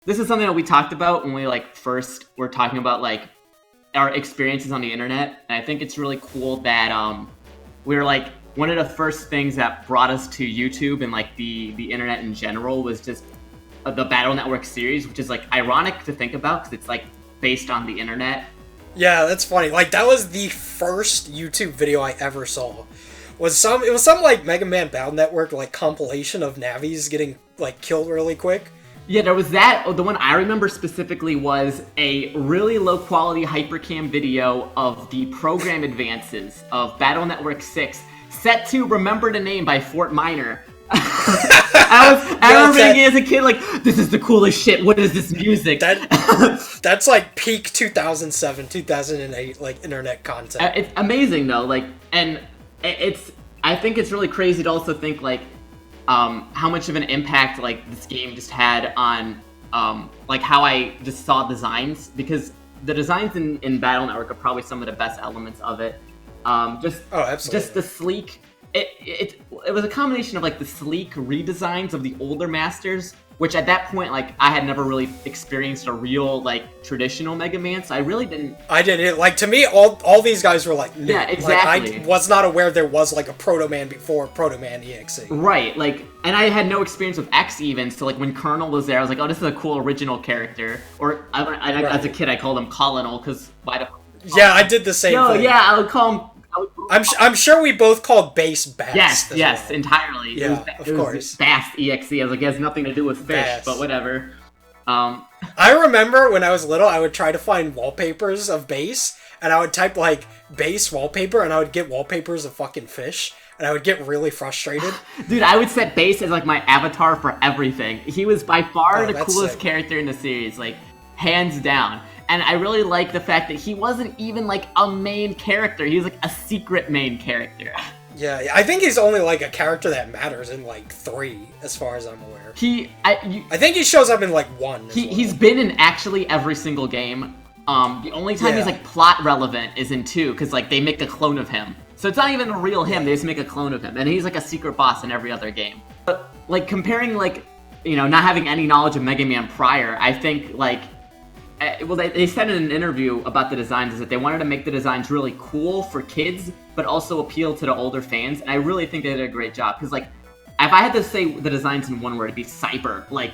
this is something that we talked about when we like first were talking about like our experiences on the internet, and I think it's really cool that we were like one of the first things that brought us to YouTube and like the internet in general was just the Battle Network series, which is like ironic to think about because it's like based on the internet. Yeah, that's funny. Like that was the first YouTube video I ever saw. It was some like Mega Man Battle Network like compilation of Navis getting like killed really quick. Yeah, there was that. The one I remember specifically was a really low quality hypercam video of the program advances of Battle Network 6 set to Remember the Name by Fort Minor. I remember thinking as a kid, like, this is the coolest shit. What is this music? That's like peak 2007, 2008, like internet content. It's amazing though, like, and I think it's really crazy to also think like, how much of an impact like this game just had on, like how I just saw designs, because the designs in Battle Network are probably some of the best elements of it. Absolutely. Just the sleek. It was a combination of like the sleek redesigns of the older masters, which at that point like I had never really experienced a real like traditional Mega Man, so I really didn't. I didn't. Like to me, all these guys were like new. Yeah, exactly. Like, I was not aware there was like a Proto Man before Proto Man EXE. Right, like, and I had no experience with X even, so like when Colonel was there, I was like, oh, this is a cool original character. Or right. As a kid, I called him Colonel because why the. Yeah, I did the same thing. Yeah, I would call him. I'm sure we both called Bass Bass. Yes, entirely. Yeah, of course. Bass.EXE. I was like, it has nothing to do with fish, Bass. but whatever. I remember when I was little, I would try to find wallpapers of Bass, and I would type like Bass wallpaper, and I would get wallpapers of fucking fish, and I would get really frustrated. Dude, I would set Bass as like my avatar for everything. He was by far the coolest sick. character in the series, like hands down. And I really like the fact that he wasn't even like a main character. He was like a secret main character. Yeah, I think he's only like a character that matters in like 3, as far as I'm aware. I think he shows up in like 1. He's been in actually every single game. The only time he's like plot relevant is in 2, because like they make a clone of him. So it's not even a real him, they just make a clone of him. And he's like a secret boss in every other game. But like comparing like, you know, not having any knowledge of Mega Man prior, I think like, well, they said in an interview about the designs is that they wanted to make the designs really cool for kids, but also appeal to the older fans. And I really think they did a great job. Because, like, if I had to say the designs in one word, it'd be Cyber. Like,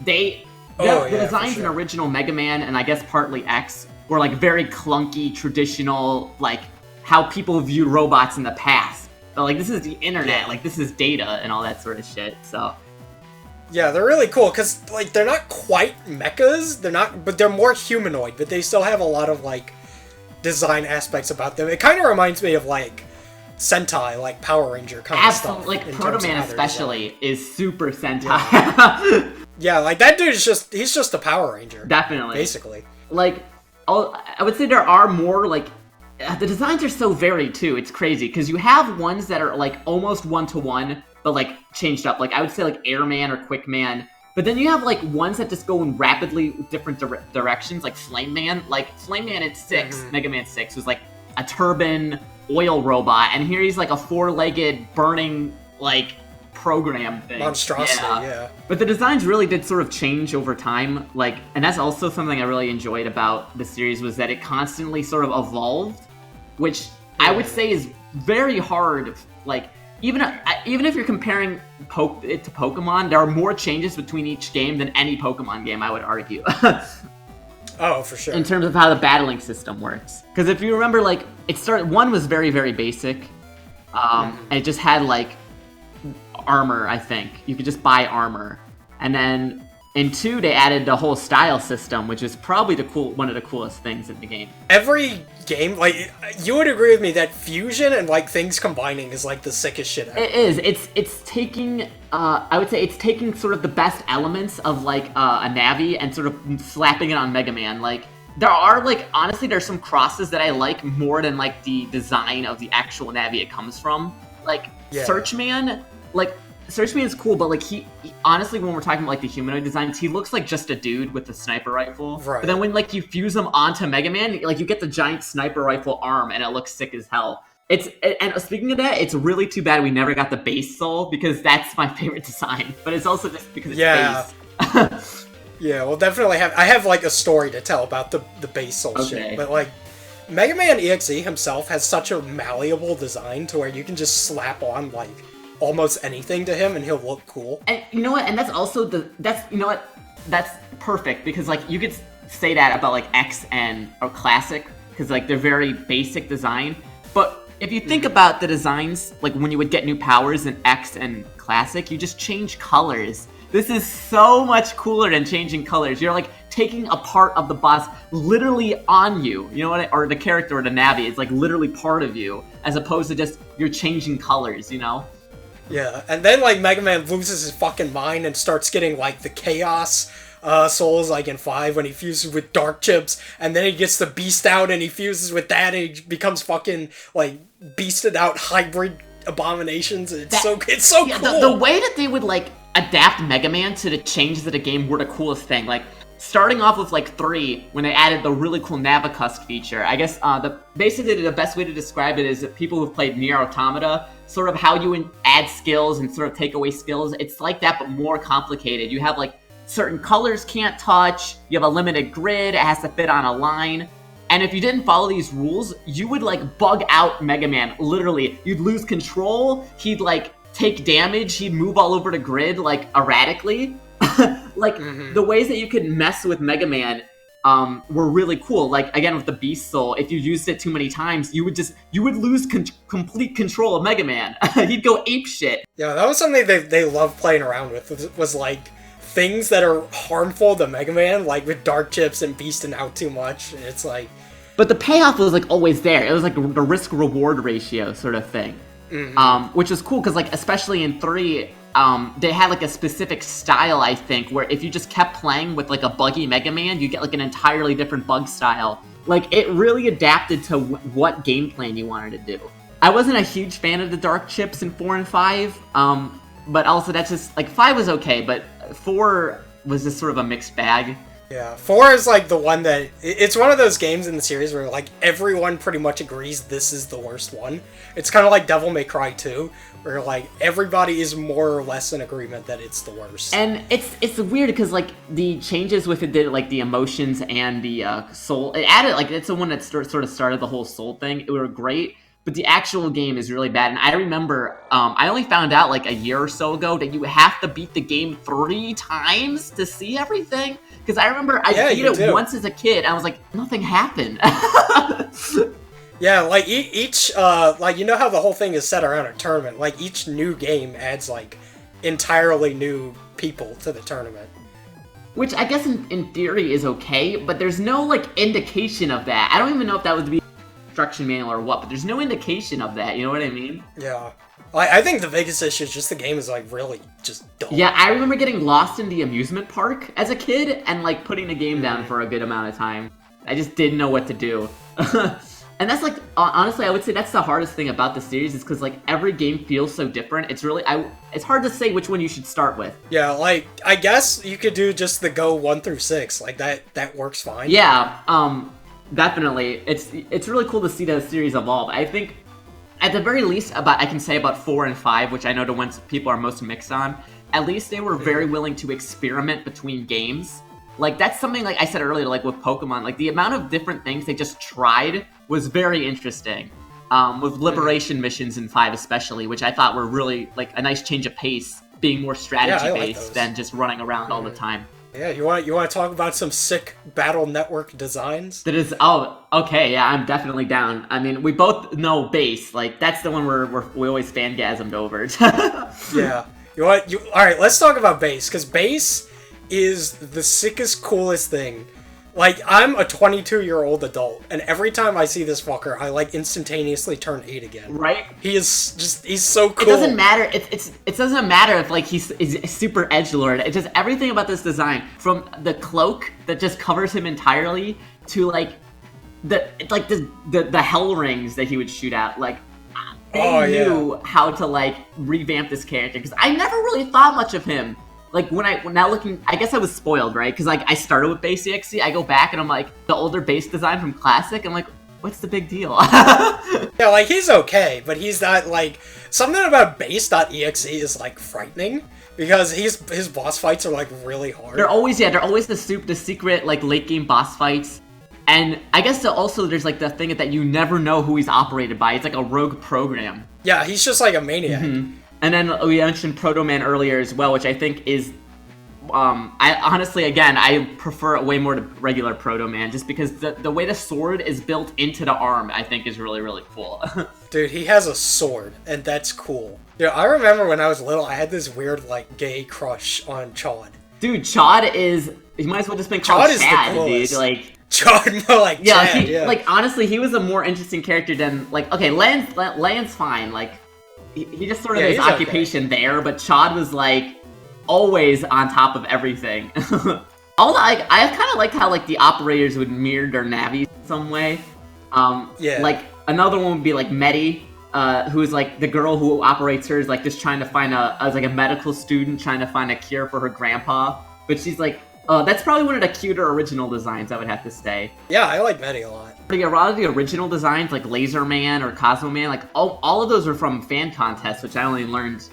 the designs in original Mega Man, and I guess partly X, were, like, very clunky, traditional, like, how people viewed robots in the past. But, like, this is the internet. Like, this is data and all that sort of shit, so... Yeah, they're really cool, because, like, they're not quite mechas, but they're more humanoid, but they still have a lot of, like, design aspects about them. It kind of reminds me of, like, Sentai, like, Power Ranger kind of stuff. Like, Proto Man especially is super Sentai. Yeah, like, that dude is he's just a Power Ranger. Definitely. Basically. Like, I would say there are more, like, the designs are so varied, too. It's crazy, because you have ones that are, like, almost one-to-one, but like changed up. Like I would say like Airman or Quickman. But then you have like ones that just go in rapidly different directions, like Flame Man. Like Flame Man at 6, Mega Man 6 was like a turban oil robot, and here he's like a 4-legged burning like program thing. Monstrosity, yeah. But the designs really did sort of change over time, like, and that's also something I really enjoyed about the series was that it constantly sort of evolved, which I would say is very hard, like. Even if you're comparing it to Pokemon, there are more changes between each game than any Pokemon game, I would argue. Oh, for sure. In terms of how the battling system works. Because if you remember, like, 1 was very, very basic. And it just had, like, armor, I think. You could just buy armor. And then in 2, they added the whole style system, which is probably one of the coolest things in the game. Every game, like, you would agree with me that fusion and, like, things combining is, like, the sickest shit ever. It is. It's taking, I would say it's taking sort of the best elements of, like, a Navi and sort of slapping it on Mega Man. Like, there are, like, honestly, there's some crosses that I like more than, like, the design of the actual Navi it comes from. Like, Searchman, like... Searchman is cool, but like he honestly, when we're talking about like the humanoid designs, he looks like just a dude with a sniper rifle. Right. But then when like you fuse him onto Mega Man, like you get the giant sniper rifle arm, and it looks sick as hell. And speaking of that, it's really too bad we never got the base soul because that's my favorite design. But it's also just because it's base. Yeah, we'll definitely have. I have like a story to tell about the base Soul shit, but like Mega Man EXE himself has such a malleable design to where you can just slap on like almost anything to him and he'll look cool. And you know what? And that's also that's perfect because like you could say that about like X and or Classic because like they're very basic design, but if you think about the designs, like when you would get new powers in X and Classic, you just change colors. This is so much cooler than changing colors. You're like taking a part of the boss literally on you. You know what? Or the character or the Navi is like literally part of you, as opposed to just you're changing colors, you know? Yeah, and then like Mega Man loses his fucking mind and starts getting like the Chaos souls like in 5 when he fuses with Dark Chips, and then he gets the Beast out and he fuses with that and he becomes fucking like beasted out hybrid abominations. It's so cool. The way that they would like adapt Mega Man to the changes of the game were the coolest thing. Like starting off with like 3 when they added the really cool Navicust feature. I guess basically the best way to describe it is that people who've played Nier Automata, sort of how you add skills and sort of take away skills. It's like that but more complicated. You have like certain colors can't touch, you have a limited grid, it has to fit on a line. And if you didn't follow these rules, you would like bug out Mega Man, literally. You'd lose control, he'd like take damage, he'd move all over the grid like erratically. Like the ways that you could mess with Mega Man were really cool. Like again with the Beast Soul, if you used it too many times, you would lose complete control of Mega Man. He'd go ape shit. Yeah, that was something they loved playing around with, was like things that are harmful to Mega Man, like with Dark Chips and beasting out too much. It's like, but the payoff was like always there. It was like the risk-reward ratio sort of thing, which was cool because like especially in 3, they had like a specific style, I think, where if you just kept playing with like a buggy Mega Man, you get like an entirely different bug style. Like it really adapted to what game plan you wanted to do. I wasn't a huge fan of the Dark Chips in 4 and 5, but also that's just like 5 was okay, but 4 was just sort of a mixed bag. Yeah, 4 is like the one that it's one of those games in the series where like everyone pretty much agrees this is the worst one. It's kind of like Devil May Cry 2, where like everybody is more or less in agreement that it's the worst. And it's weird because like the changes with it did like the emotions and the soul. It added like it's the one that sort of started the whole soul thing. It were great. But the actual game is really bad, and I remember I only found out like a year or so ago that you have to beat the game 3 times to see everything. Because I remember I beat it once as a kid, and I was like, nothing happened. Yeah, like each like you know how the whole thing is set around a tournament. Like each new game adds like entirely new people to the tournament. Which I guess in theory is okay, but there's no like indication of that. I don't even know if that would be instruction manual or what, but there's no indication of that, you know what I mean? Yeah. I think the biggest issue is just the game is like really just dull. Yeah, I remember getting lost in the amusement park as a kid and like putting the game down for a good amount of time. I just didn't know what to do. And that's like, honestly, I would say that's the hardest thing about the series is because like every game feels so different. It's really, it's hard to say which one you should start with. Yeah, like I guess you could do just the go 1 through 6. Like that works fine. Yeah, definitely. It's really cool to see the series evolve. I think at the very least I can say about 4 and 5, which I know the ones people are most mixed on, at least they were very willing to experiment between games. Like that's something like I said earlier, like with Pokemon, like the amount of different things they just tried was very interesting. With liberation missions in 5 especially, which I thought were really like a nice change of pace, being more strategy based than just running around all the time. Yeah, you want to talk about some sick Battle Network designs? That is, okay, yeah, I'm definitely down. I mean, we both know Bass, like that's the one we always fangasmed over. Yeah, all right, let's talk about Bass, because Bass is the sickest, coolest thing. Like, I'm a 22-year-old adult, and every time I see this fucker, I like instantaneously turn 8 again. Right? He's so cool. It doesn't matter. It doesn't matter if like he's super edgelord. It's just everything about this design, from the cloak that just covers him entirely to like the hell rings that he would shoot out. Like they knew how to like revamp this character because I never really thought much of him. Like, now looking, I guess I was spoiled, right? Because, like, I started with Bass.EXE, I go back and I'm like, the older Bass design from Classic, I'm like, what's the big deal? Yeah, like, he's okay, but he's not, like, something about Bass.EXE is, like, frightening, because his boss fights are like really hard. They're always the secret like late game boss fights. And I guess also there's like the thing that you never know who he's operated by. It's like a rogue program. Yeah, he's just like a maniac. And then we mentioned Proto Man earlier as well, which I think is, I honestly, again, I prefer it way more to regular Proto Man, just because the way the sword is built into the arm, I think is really, really cool. Dude, he has a sword, and that's cool. Dude, I remember when I was little, I had this weird, like, gay crush on Chad. Dude, Chad is, he might as well just been called Chad, dude, like... Chad, more like Chad, yeah. Like, honestly, he was a more interesting character than, like, okay, Lan's fine, like, he just sort of his occupation there, but Chad was, like, always on top of everything. Although, I kind of liked how, like, the operators would mirror their navis in some way. Like, another one would be, like, Medi, who's, like, the girl who operates her is, like, just trying to find as like, a medical student trying to find a cure for her grandpa. But she's, like, that's probably one of the cuter original designs, I would have to say. Yeah, I like Medi a lot. But a lot of the original designs, like Laser Man or Cosmo Man, like, all of those are from fan contests, which I only learned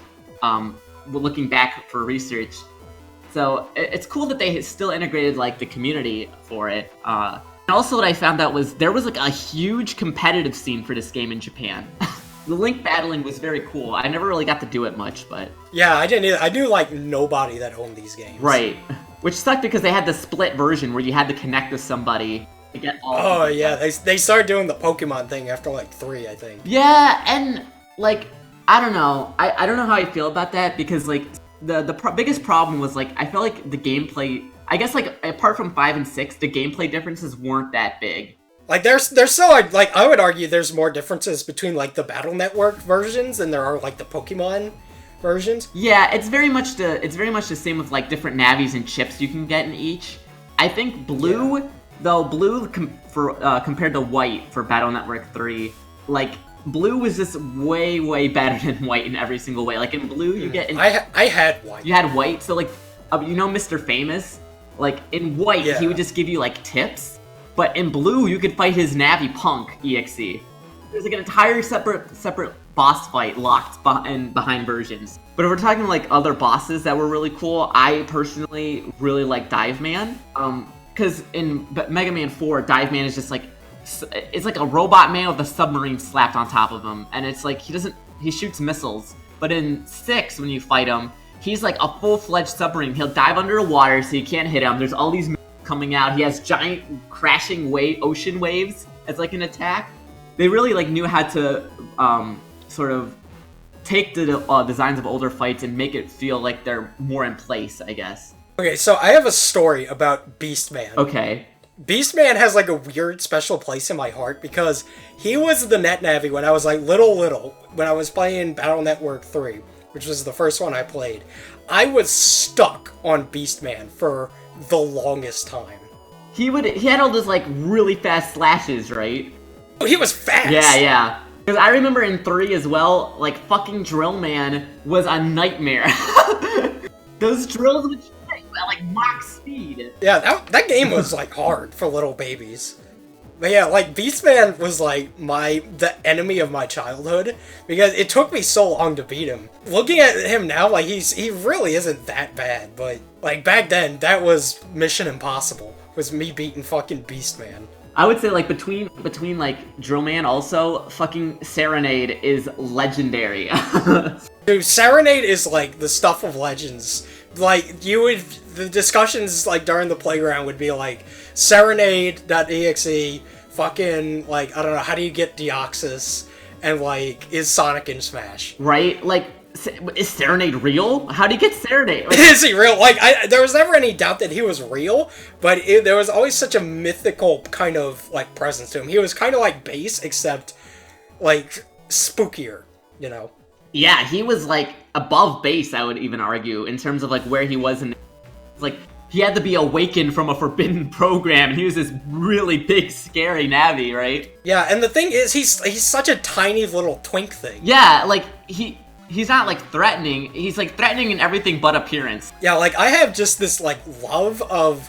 looking back for research. So it's cool that they still integrated, like, the community for it. And also what I found out was there was, like, a huge competitive scene for this game in Japan. The Link battling was very cool. I never really got to do it much, but... Yeah, I didn't either. I knew, like, nobody that owned these games. Right. Which sucked because they had the split version where you had to connect with somebody to get all... Oh, yeah. They started doing the Pokemon thing after, like, 3, I think. Yeah, and, like, I don't know. I don't know how I feel about that because, like, the biggest problem was, like, I felt like the gameplay... I guess, like, apart from 5 and 6, the gameplay differences weren't that big. Like, there's so, like, I would argue there's more differences between, like, the Battle Network versions than there are, like, the Pokemon versions. Yeah, it's very much the same with, like, different navis and chips you can get in each. I think Blue, though, compared to White for Battle Network 3, like, Blue was just way, way better than White in every single way. Like, in Blue, you get... I had White. You had White, so, like, you know Mr. Famous? Like, in White, he would just give you, like, tips. But in Blue, you could fight his Navi Punk EXE. There's like an entire separate boss fight locked behind versions. But if we're talking like other bosses that were really cool, I personally really like Dive Man. Because in Mega Man 4, Dive Man is just like, it's like a robot man with a submarine slapped on top of him. And it's like, he shoots missiles. But in 6, when you fight him, he's like a full-fledged submarine. He'll dive under the water so you can't hit him. There's all these coming out. He has giant crashing ocean waves as like an attack. They really like knew how to sort of take the designs of older fights and make it feel like they're more in place, I guess. Okay, so I have a story about Beastman. Okay. Beastman has like a weird special place in my heart because he was the net navi when I was like little when I was playing Battle Network 3, which was the first one I played. I was stuck on Beastman for the longest time. He had all those like really fast slashes, right? Oh, he was fast! Yeah. Because I remember in 3 as well, like fucking Drill Man was a nightmare. Those drills would at like Mach speed. Yeah, that game was like hard for little babies. But yeah, like Beastman was like the enemy of my childhood because it took me so long to beat him. Looking at him now, like he really isn't that bad, but like back then that was Mission Impossible. Was me beating fucking Beastman. I would say like between like Drill Man also, fucking Serenade is legendary. Dude, Serenade is like the stuff of legends. Like the discussions like during the playground would be like Serenade.exe, fucking like I don't know, how do you get Deoxys, and like is Sonic in Smash? Right? Like is Serenade real? How do you get Serenade? Like, is he real? Like there was never any doubt that he was real, but there was always such a mythical kind of like presence to him. He was kind of like Bass, except like spookier, you know? Yeah, he was like above Bass, I would even argue, in terms of like where he was in. Like he had to be awakened from a forbidden program, and he was this really big, scary Navi, right? Yeah, and the thing is, he's such a tiny little twink thing. Yeah, like he's not like threatening. He's like threatening in everything but appearance. Yeah, like I have just this like love of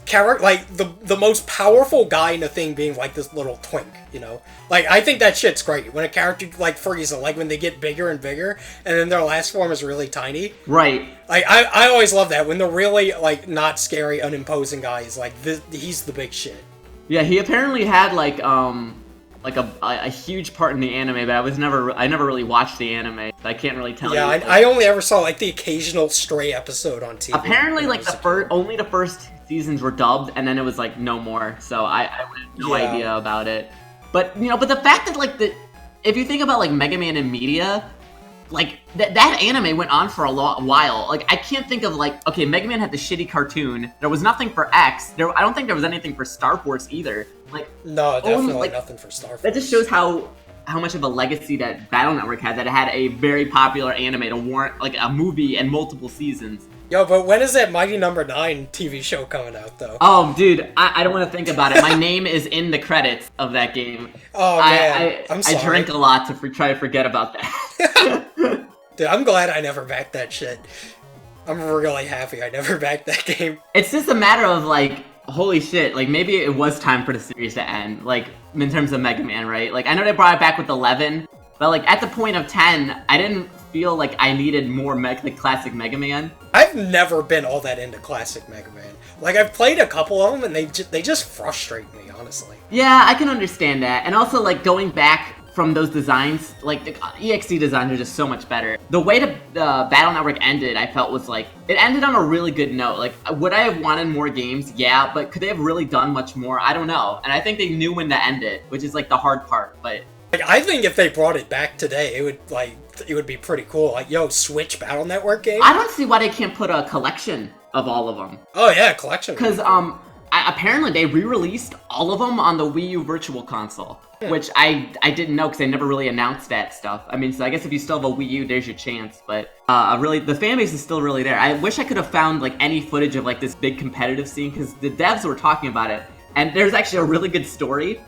character, like the most powerful guy in the thing being like this little twink, you know? Like, I think that shit's great when a character like Frieza, like when they get bigger and bigger, and then their last form is really tiny. Right. Like, I always love that when the really like not scary, unimposing guy is like he's the big shit. Yeah, he apparently had like a huge part in the anime, but I never really watched the anime. So I can't really tell you. Yeah, I only ever saw like the occasional stray episode on TV. Apparently, like only the first seasons were dubbed, and then it was like no more. So I have no idea about it. But but the fact that like if you think about like Mega Man in media, like that anime went on for a while. Like I can't think of like, okay, Mega Man had the shitty cartoon. There was nothing for X. I don't think there was anything for Star Force either. Like no, definitely nothing for Star Force. That just shows how much of a legacy that Battle Network had. That it had a very popular anime to warrant like a movie and multiple seasons. Yo, but when is that Mighty Number 9 TV show coming out, though? Oh, dude, I don't want to think about it. My name is in the credits of that game. Oh, man, I'm sorry. I drank a lot to try to forget about that. Dude, I'm glad I never backed that shit. I'm really happy I never backed that game. It's just a matter of, like, holy shit, like, maybe it was time for the series to end, like, in terms of Mega Man, right? Like, I know they brought it back with 11, but, like, at the point of 10, I didn't feel like I needed more like classic Mega Man. I've never been all that into classic Mega Man. Like, I've played a couple of them, and they just frustrate me, honestly. Yeah, I can understand that. And also, like, going back from those designs, like, the EXE designs are just so much better. The way the Battle Network ended, I felt was, like, it ended on a really good note. Like, would I have wanted more games? Yeah, but could they have really done much more? I don't know. And I think they knew when to end it, which is, like, the hard part, but... Like, I think if they brought it back today, it would be pretty cool. Like, yo, Switch Battle Network game? I don't see why they can't put a collection of all of them. Oh, yeah, collection. Because, apparently they re-released all of them on the Wii U Virtual Console, which I didn't know because they never really announced that stuff. I mean, so I guess if you still have a Wii U, there's your chance. But really, the fan base is still really there. I wish I could have found like any footage of like this big competitive scene because the devs were talking about it, and there's actually a really good story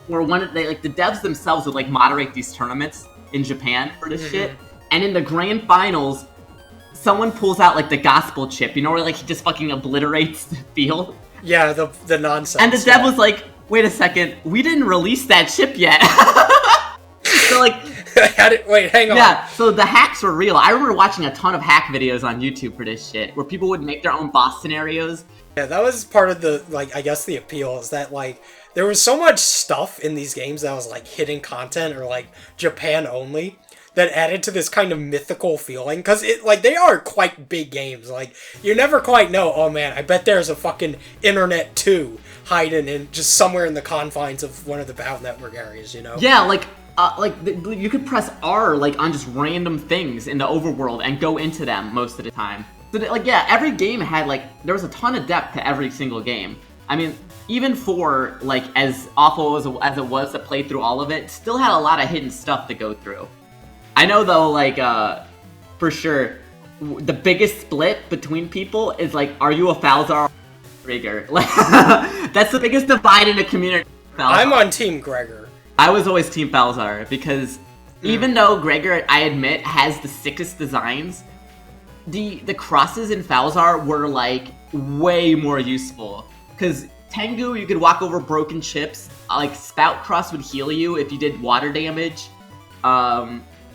where the devs themselves would like moderate these tournaments in Japan for this shit, and in the grand finals, someone pulls out like the gospel chip, you know, where like he just fucking obliterates the field. Yeah, the nonsense. And the dev was like, wait a second, we didn't release that chip yet. So like... Wait, hang on. Yeah, so the hacks were real. I remember watching a ton of hack videos on YouTube for this shit, where people would make their own boss scenarios. Yeah, that was part of the, like, I guess the appeal is that, like, there was so much stuff in these games that was, like, hidden content or, like, Japan only that added to this kind of mythical feeling. Because, they are quite big games. Like, you never quite know, oh, man, I bet there's a fucking Internet 2 hiding in just somewhere in the confines of one of the Battle Network areas, you know? Yeah, you could press R, like, on just random things in the overworld and go into them most of the time. So, yeah, every game had, like, there was a ton of depth to every single game. I mean, even for, like, as awful as it was to play through all of it, still had a lot of hidden stuff to go through. I know, though, like, for sure, the biggest split between people is, like, are you a Falzar or Gregor? Like, that's the biggest divide in the community. Falzar. I'm on Team Gregor. I was always Team Falzar, because even though Gregor, I admit, has the sickest designs, the crosses in Falzar were, like, way more useful. Because Tengu, you could walk over broken chips. Like, Spout Cross would heal you if you did water damage.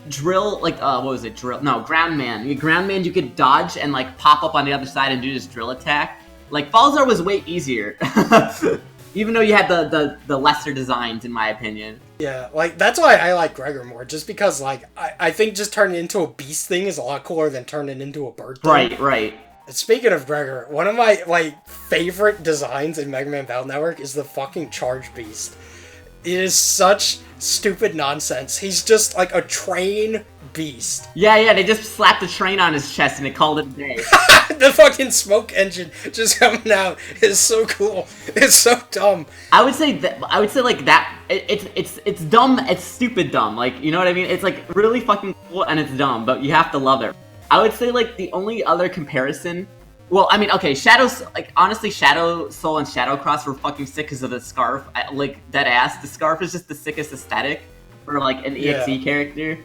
Drill, like, what was it? Drill? No, Groundman. Groundman, you could dodge and, like, pop up on the other side and do this drill attack. Like, Falzar was way easier. Even though you had the lesser designs, in my opinion. Yeah, like, that's why I like Gregor more. Just because, like, I think just turning into a beast thing is a lot cooler than turning into a bird thing. Right. Speaking of Gregor, one of my, like, favorite designs in Mega Man Battle Network is the fucking Charge Beast. It is such stupid nonsense. He's just, like, a train beast. Yeah, they just slapped a train on his chest and they called it a day. The fucking smoke engine just coming out is so cool. It's so dumb. I would say like that. It's dumb. It's stupid dumb. Like, you know what I mean? It's like really fucking cool and it's dumb, but you have to love it. I would say like the only other comparison. Well, I mean, okay, honestly, Shadow Soul and Shadow Cross were fucking sick because of the scarf. Like, dead ass. The scarf is just the sickest aesthetic for like an EXE character.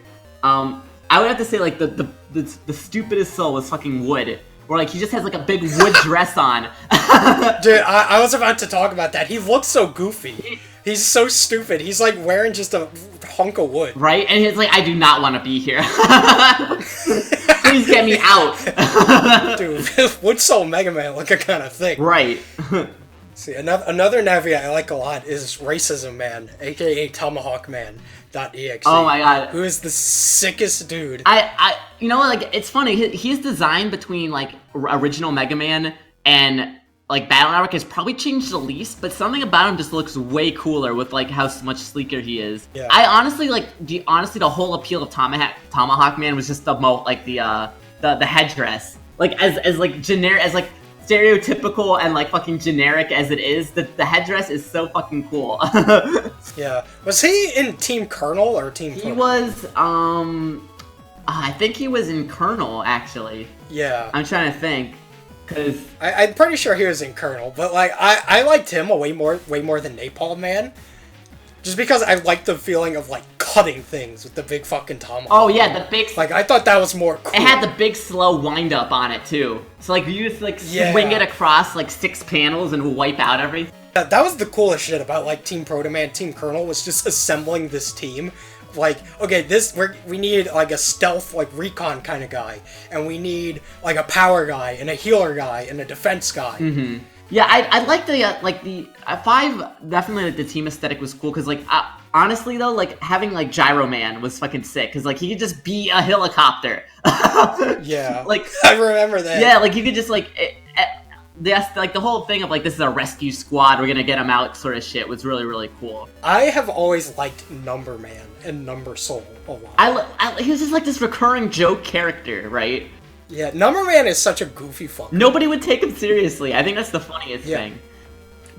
I would have to say like the stupidest soul was fucking Wood. where like he just has like a big wood dress on. Dude, I was about to talk about that. He looks so goofy. He's so stupid. He's like wearing just a hunk of wood. Right? And he's like, I do not want to be here. Please get me out. Dude, Wood Soul Mega Man looking kind of thick. Right. See, another Navi I like a lot is Racism Man, aka Tomahawk Man.exe. Oh my god. Who is the sickest dude. You know, like, it's funny, he's designed between, like, original Mega Man and, like, Battle Network has probably changed the least, but something about him just looks way cooler with, like, how much sleeker he is. Yeah. I honestly, like, the whole appeal of Tomahawk Man was just the headdress. Like, as like, generic, as, like, stereotypical and like fucking generic as it is, the headdress is so fucking cool. Yeah. Was he in Team Colonel or Team Colonel? He was, I think he was in Colonel, actually. Yeah. I'm trying to think, because... I'm pretty sure he was in Colonel, but like, I liked him way more than Napalm Man. Just because I liked the feeling of like cutting things with the big fucking tomahawk. Oh yeah, the big... Like, I thought that was more cool. It had the big slow wind up on it too. So like you just like swing it across like 6 panels and wipe out everything. That was the coolest shit about like Team Proto Man, Team Colonel, was just assembling this team. Like, okay, we need like a stealth, like recon kind of guy, and we need like a power guy and a healer guy and a defense guy. Mm-hmm. Yeah, I like the 5, definitely like the team aesthetic was cool, because like honestly though, like having like Gyro Man was fucking sick, because like he could just be a helicopter. Yeah, like I remember that. Yeah, like you could just like like the whole thing of like, this is a rescue squad, we're gonna get him out sort of shit was really, really cool. I have always liked Number Man and Number Soul a lot. He was just like this recurring joke character, right? Yeah, Number Man is such a goofy fucker. Nobody would take him seriously. I think that's the funniest thing.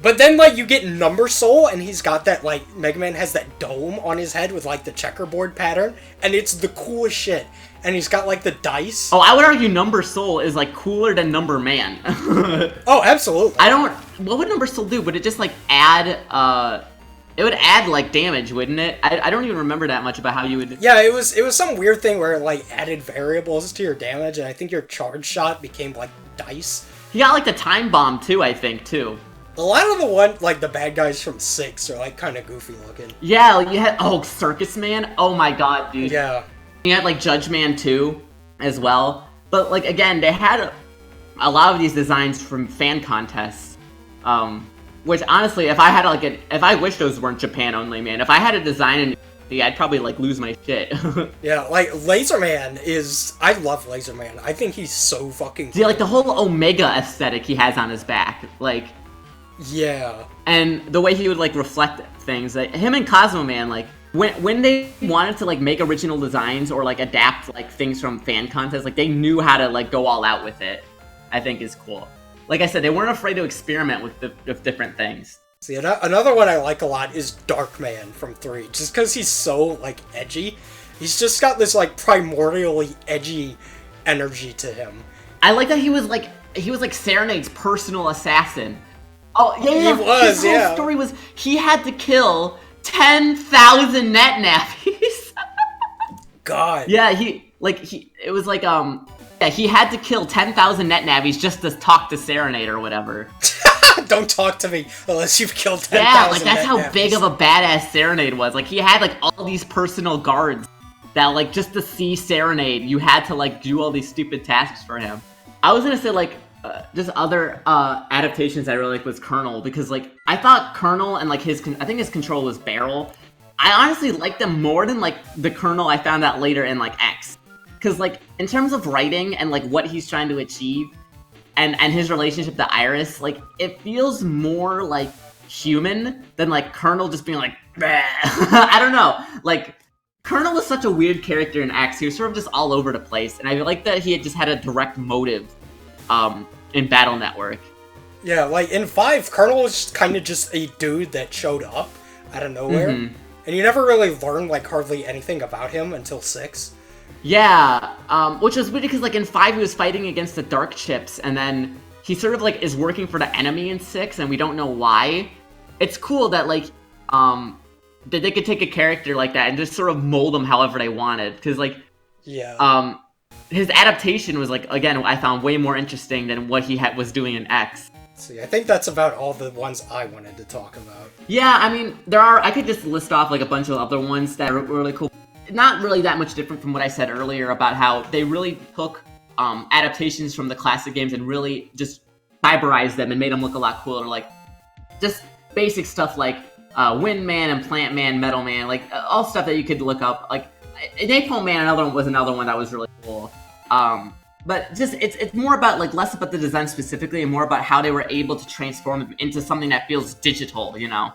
But then, like, you get Number Soul, and he's got that, like, Mega Man has that dome on his head with, like, the checkerboard pattern, and it's the coolest shit. And he's got, like, the dice. Oh, I would argue Number Soul is, like, cooler than Number Man. Oh, absolutely. What would Number Soul do? Would it just, like, add, it would add, like, damage, wouldn't it? I don't even remember that much about how you would... Yeah, it was some weird thing where it, like, added variables to your damage, and I think your charge shot became, like, dice. He got, like, the time bomb, too, I think, too. A lot of the bad guys from 6 are, like, kind of goofy looking. Yeah, like, you had... Oh, Circus Man? Oh my god, dude. Yeah. You had, like, Judge Man 2, as well. But, like, again, they had a lot of these designs from fan contests. Which, honestly, if I had, like, if I wish those weren't Japan only, man. If I had a design in... I'd probably, like, lose my shit. Yeah, like, Laser Man is... I love Laser Man. I think he's so fucking cool. See, like, the whole Omega aesthetic he has on his back. Like... Yeah. And the way he would, like, reflect things. Like, him and Cosmo Man, like... When they wanted to, like, make original designs or, like, adapt, like, things from fan contests, like, they knew how to, like, go all out with it. I think is cool. Like I said, they weren't afraid to experiment with different things. See, another one I like a lot is Dark Man from 3. Just because he's so, like, edgy. He's just got this, like, primordially edgy energy to him. I like that he was like Serenade's personal assassin. Oh, yeah, He was, his whole story was he had to kill 10,000 net nappies. God. Yeah, he had to kill 10,000 net navies just to talk to Serenade or whatever. Don't talk to me unless you've killed 10,000 Yeah, like that's how net big navies. of a badass Serenade was. Like he had like all these personal guards that like just to see Serenade, you had to like do all these stupid tasks for him. I was gonna say like just other adaptations I really like was Colonel, because like I thought Colonel and like I think his control was Barrel. I honestly liked them more than like the Colonel I found out later in like X. Because, like, in terms of writing and, like, what he's trying to achieve and his relationship to Iris, like, it feels more, like, human than, like, Colonel just being like, bah. I don't know. Like, Colonel was such a weird character in X. He was sort of just all over the place. And I like that he had just had a direct motive in Battle Network. Yeah, like, in 5, Colonel was kind of just a dude that showed up out of nowhere. Mm-hmm. And you never really learned, like, hardly anything about him until 6. Yeah, which was weird because, like, in 5 he was fighting against the Dark Chips, and then he sort of, like, is working for the enemy in 6, and we don't know why. It's cool that, like, that they could take a character like that and just sort of mold them however they wanted, because, like, yeah. his adaptation was like, again, I found way more interesting than what he was doing in X. See, I think that's about all the ones I wanted to talk about. Yeah, I mean, I could just list off like a bunch of other ones that are really cool. Not really that much different from what I said earlier about how they really took adaptations from the classic games and really just cyberized them and made them look a lot cooler. Like, just basic stuff like Wind Man and Plant Man, Metal Man, like all stuff that you could look up. Like, Napalm Man, was another one that was really cool. But just it's more about like less about the design specifically and more about how they were able to transform them into something that feels digital, you know.